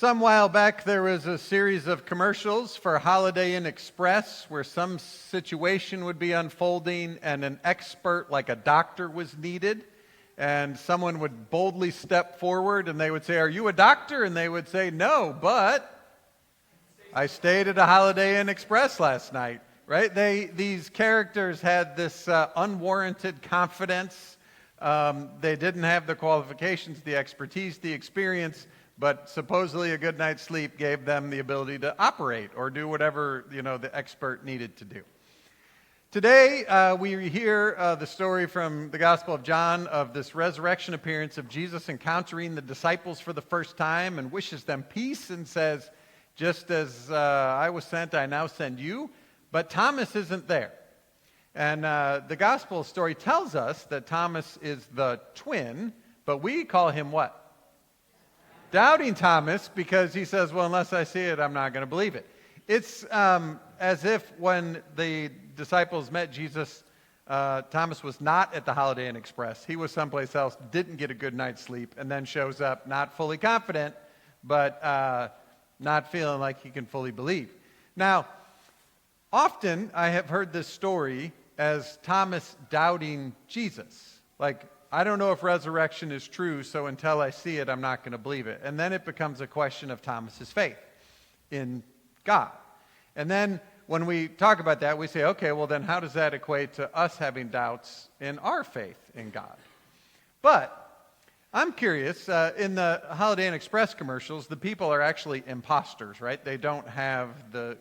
Some while back, there was a series of commercials for Holiday Inn Express where some situation would be unfolding and an expert like a doctor was needed. And someone would boldly step forward and they would say, "Are you a doctor?" And they would say, "No, but I stayed at a Holiday Inn Express last night." Right? These characters had this unwarranted confidence. They didn't have the qualifications, the expertise, the experience, but supposedly a good night's sleep gave them the ability to operate or do whatever the expert needed to do. Today, we hear the story from the Gospel of John of this resurrection appearance of Jesus encountering the disciples for the first time and wishes them peace and says, "Just as I was sent, I now send you." But Thomas isn't there. And the Gospel story tells us that Thomas is the twin, but we call him what? Doubting Thomas, because he says, "Well, unless I see it, I'm not going to believe it." It's as if when the disciples met Jesus, Thomas was not at the Holiday Inn Express. He was someplace else, didn't get a good night's sleep, and then shows up not fully confident, but not feeling like he can fully believe. Now, often I have heard this story as Thomas doubting Jesus. Like, I don't know if resurrection is true, so until I see it, I'm not going to believe it. And then it becomes a question of Thomas's faith in God. And then when we talk about that, we say, okay, well then how does that equate to us having doubts in our faith in God? But I'm curious, in the Holiday Inn Express commercials, the people are actually imposters, right? They don't have the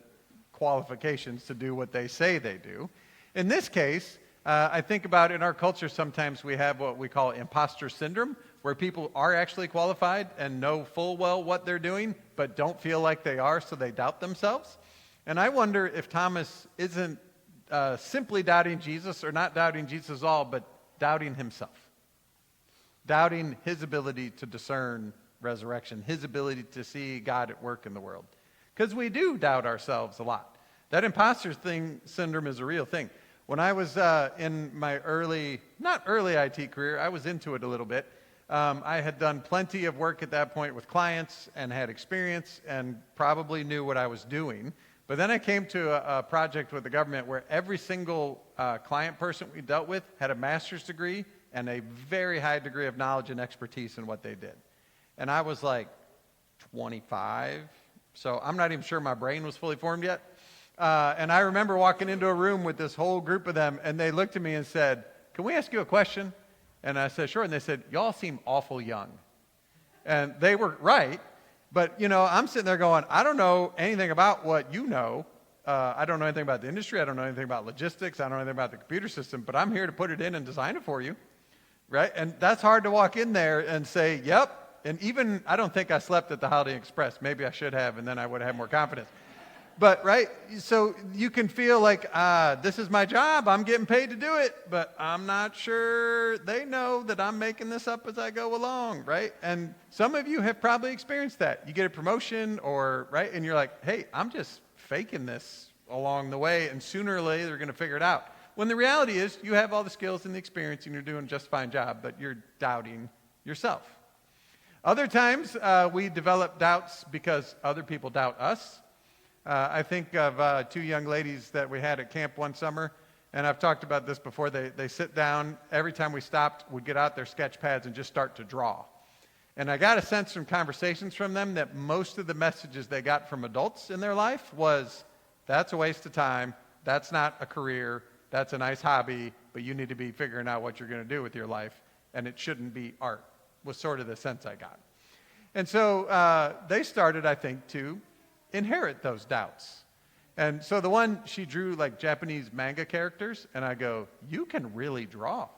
qualifications to do what they say they do. In this case, I think about in our culture sometimes we have what we call imposter syndrome, where people are actually qualified and know full well what they're doing, but don't feel like they are, so they doubt themselves. And I wonder if Thomas isn't simply doubting Jesus, or not doubting Jesus at all, but doubting himself. Doubting his ability to discern resurrection, his ability to see God at work in the world. Because we do doubt ourselves a lot. That imposter syndrome is a real thing. When I was in my not early IT career, I was into it a little bit. I had done plenty of work at that point with clients and had experience and probably knew what I was doing. But then I came to a project with the government where every single client person we dealt with had a master's degree and a very high degree of knowledge and expertise in what they did. And I was like 25, so I'm not even sure my brain was fully formed yet. And I remember walking into a room with this whole group of them, and they looked at me and said, "Can we ask you a question?" And I said, "Sure." And they said, "Y'all seem awful young." And they were right. But, I'm sitting there going, I don't know anything about what you know. I don't know anything about the industry. I don't know anything about logistics. I don't know anything about the computer system. But I'm here to put it in and design it for you. Right? And that's hard to walk in there and say, "Yep." And even, I don't think I slept at the Holiday Inn Express. Maybe I should have, and then I would have had more confidence. But, right, so you can feel like, this is my job, I'm getting paid to do it, but I'm not sure they know that I'm making this up as I go along, right? And some of you have probably experienced that. You get a promotion right, and you're like, "Hey, I'm just faking this along the way, and sooner or later they're going to figure it out." When the reality is, you have all the skills and the experience, and you're doing just a fine job, but you're doubting yourself. Other times, we develop doubts because other people doubt us. I think of two young ladies that we had at camp one summer, and I've talked about this before. They sit down. Every time we stopped, we'd get out their sketch pads and just start to draw. And I got a sense from conversations from them that most of the messages they got from adults in their life was, "That's a waste of time. That's not a career. That's a nice hobby, but you need to be figuring out what you're going to do with your life, and it shouldn't be art," was sort of the sense I got. And so they started, I think, to inherit those doubts. And so the one, she drew like Japanese manga characters, and I go, "You can really draw."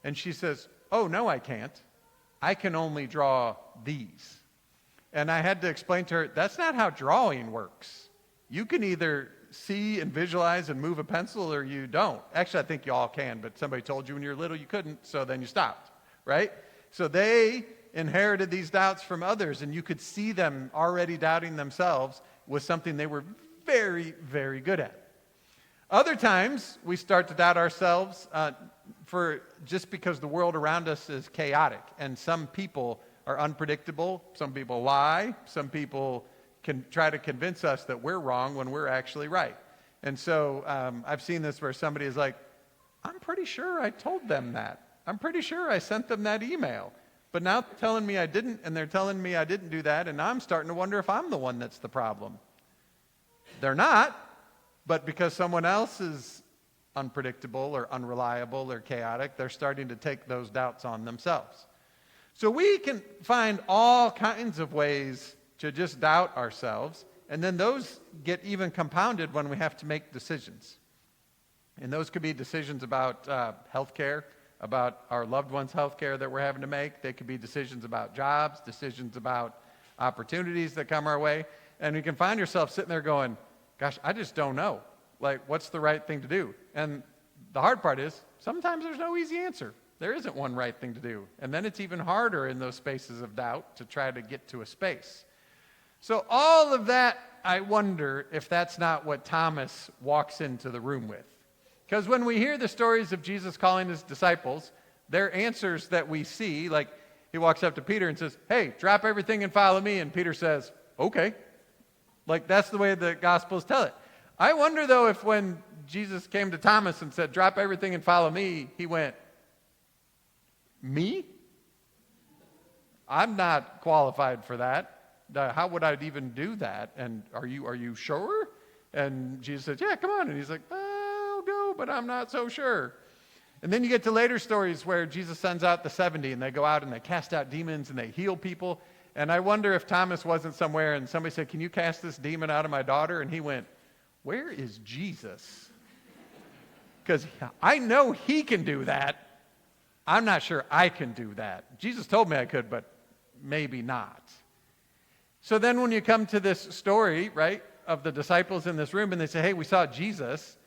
And she says, "Oh, no, I can't. I can only draw these." And I had to explain to her, that's not how drawing works. You can either see and visualize and move a pencil, or you don't. Actually, I think you all can, but somebody told you when you were little you couldn't, so then you stopped, right? So they inherited these doubts from others, and you could see them already doubting themselves with something they were very, very good at. Other times, we start to doubt ourselves just because the world around us is chaotic, and some people are unpredictable. Some people lie. Some people can try to convince us that we're wrong when we're actually right. And so I've seen this where somebody is like, I'm pretty sure I told them that. I'm pretty sure I sent them that email. But now they're telling me I didn't, and they're telling me I didn't do that, and now I'm starting to wonder if I'm the one that's the problem. They're not, but because someone else is unpredictable or unreliable or chaotic, they're starting to take those doubts on themselves. So we can find all kinds of ways to just doubt ourselves, and then those get even compounded when we have to make decisions. And those could be decisions about health care, about our loved ones' health care that we're having to make. They could be decisions about jobs, decisions about opportunities that come our way. And we can find yourself sitting there going, gosh, I just don't know. Like, what's the right thing to do? And the hard part is, sometimes there's no easy answer. There isn't one right thing to do. And then it's even harder in those spaces of doubt to try to get to a space. So all of that, I wonder if that's not what Thomas walks into the room with. Because when we hear the stories of Jesus calling his disciples, their answers that we see, like he walks up to Peter and says, hey, drop everything and follow me. And Peter says, okay. Like that's the way the Gospels tell it. I wonder, though, if when Jesus came to Thomas and said, drop everything and follow me, he went, me? I'm not qualified for that. How would I even do that? And are you sure? And Jesus said, yeah, come on. And he's like, I'll go, but I'm not so sure. And then you get to later stories where Jesus sends out the 70 and they go out and they cast out demons and they heal people. And I wonder if Thomas wasn't somewhere and somebody said, can you cast this demon out of my daughter? And he went, where is Jesus? Because I know he can do that. I'm not sure I can do that. Jesus told me I could, but maybe not. So then when you come to this story, right, of the disciples in this room and they say, hey, we saw Jesus,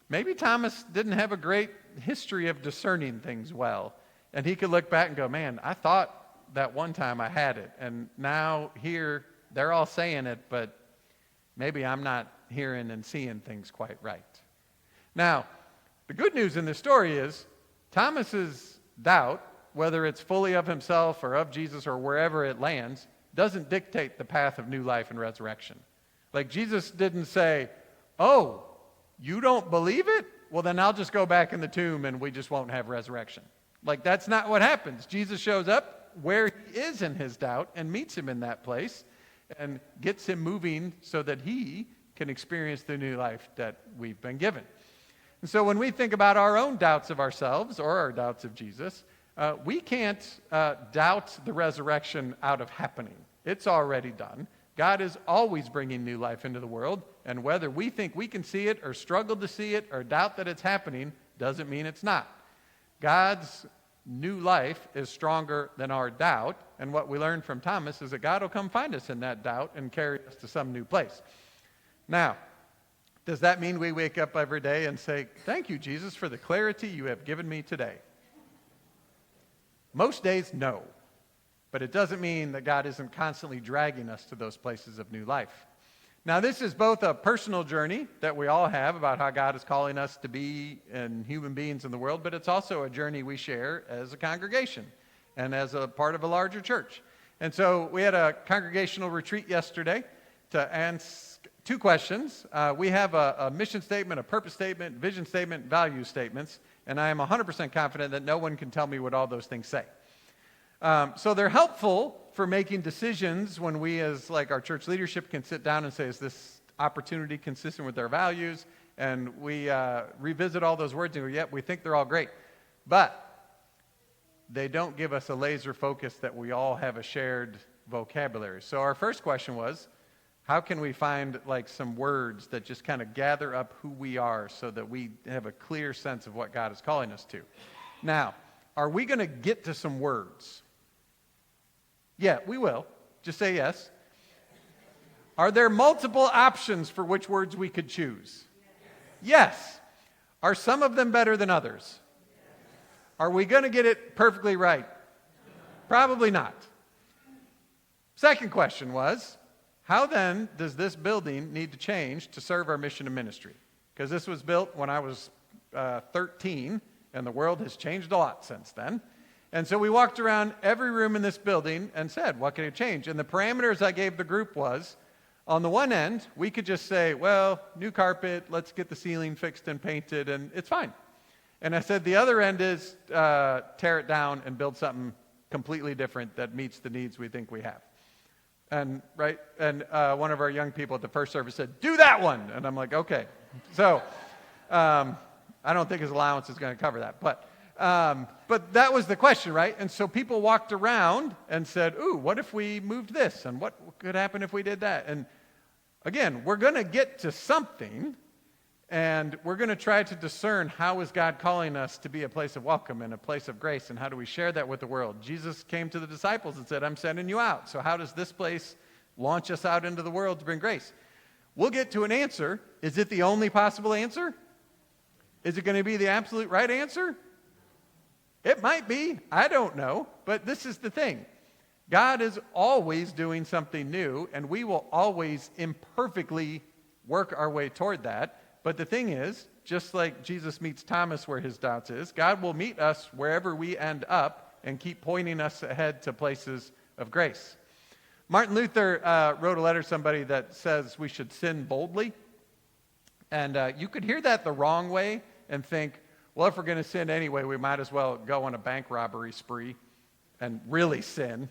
maybe Thomas didn't have a great history of discerning things well. And he could look back and go, man, I thought that one time I had it. And now here, they're all saying it, but maybe I'm not hearing and seeing things quite right. Now, the good news in this story is Thomas's doubt, whether it's fully of himself or of Jesus or wherever it lands, doesn't dictate the path of new life and resurrection. Like Jesus didn't say, oh, you don't believe it? Well, then I'll just go back in the tomb and we just won't have resurrection. Like that's not what happens. Jesus shows up where he is in his doubt and meets him in that place and gets him moving so that he can experience the new life that we've been given. And so when we think about our own doubts of ourselves or our doubts of Jesus, we can't doubt the resurrection out of happening. It's already done. God is always bringing new life into the world, and whether we think we can see it or struggle to see it or doubt that it's happening doesn't mean it's not. God's new life is stronger than our doubt, and what we learned from Thomas is that God will come find us in that doubt and carry us to some new place. Now, does that mean we wake up every day and say, thank you, Jesus, for the clarity you have given me today? Most days, no. But it doesn't mean that God isn't constantly dragging us to those places of new life. Now, this is both a personal journey that we all have about how God is calling us to be and human beings in the world, but it's also a journey we share as a congregation and as a part of a larger church. And so we had a congregational retreat yesterday to ask two questions. We have a mission statement, a purpose statement, vision statement, value statements, and I am 100% confident that no one can tell me what all those things say. So they're helpful for making decisions when we as like our church leadership can sit down and say, is this opportunity consistent with our values? And we revisit all those words and go, yep, we think they're all great. But they don't give us a laser focus that we all have a shared vocabulary. So our first question was, how can we find like some words that just kind of gather up who we are so that we have a clear sense of what God is calling us to? Now, are we going to get to some words? Yeah, we will. Just say yes. Are there multiple options for which words we could choose? Yes. Are some of them better than others? Are we going to get it perfectly right? Probably not. Second question was, how then does this building need to change to serve our mission and ministry? Because this was built when I was 13, and the world has changed a lot since then. And so we walked around every room in this building and said, what can it change? And the parameters I gave the group was, on the one end, we could just say, well, new carpet, let's get the ceiling fixed and painted, and it's fine. And I said the other end is tear it down and build something completely different that meets the needs we think we have. And one of our young people at the first service said, do that one. And I'm like, okay. So I don't think his allowance is going to cover that. But that was the question, right? And so people walked around and said, ooh, what if we moved this? And what could happen if we did that? And again, we're going to get to something, and we're going to try to discern how is God calling us to be a place of welcome and a place of grace, and how do we share that with the world? Jesus came to the disciples and said, I'm sending you out. So how does this place launch us out into the world to bring grace? We'll get to an answer. Is it the only possible answer? Is it going to be the absolute right answer? It might be. I don't know. But this is the thing. God is always doing something new, and we will always imperfectly work our way toward that. But the thing is, just like Jesus meets Thomas where his doubts is, God will meet us wherever we end up and keep pointing us ahead to places of grace. Martin Luther wrote a letter to somebody that says we should sin boldly. And you could hear that the wrong way and think, well, if we're going to sin anyway, we might as well go on a bank robbery spree and really sin.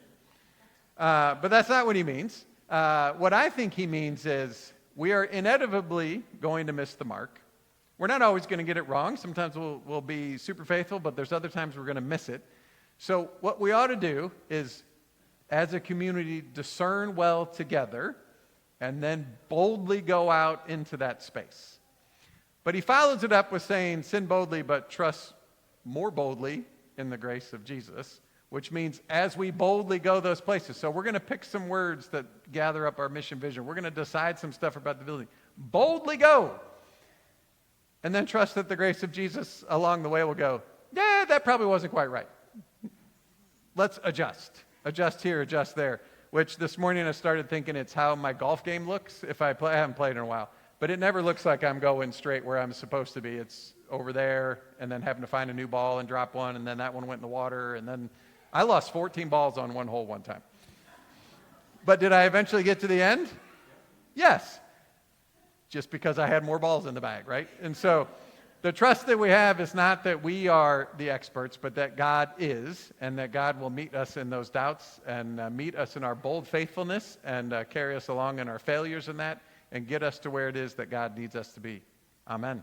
But that's not what he means. What I think he means is we are inevitably going to miss the mark. We're not always going to get it wrong. Sometimes we'll be super faithful, but there's other times we're going to miss it. So what we ought to do is, as a community, discern well together and then boldly go out into that space. But he follows it up with saying, sin boldly, but trust more boldly in the grace of Jesus, which means as we boldly go those places. So we're going to pick some words that gather up our mission vision. We're going to decide some stuff about the building. Boldly go. And then trust that the grace of Jesus along the way will go, yeah, that probably wasn't quite right. Let's adjust. Adjust here, adjust there. Which this morning I started thinking it's how my golf game looks if I play. I haven't played in a while. But it never looks like I'm going straight where I'm supposed to be. It's over there and then having to find a new ball and drop one, and then that one went in the water, and then I lost 14 balls on one hole one time. But did I eventually get to the end? Yes. Just because I had more balls in the bag, right? And so the trust that we have is not that we are the experts, but that God is, and that God will meet us in those doubts and meet us in our bold faithfulness and carry us along in our failures in that and get us to where it is that God needs us to be. Amen.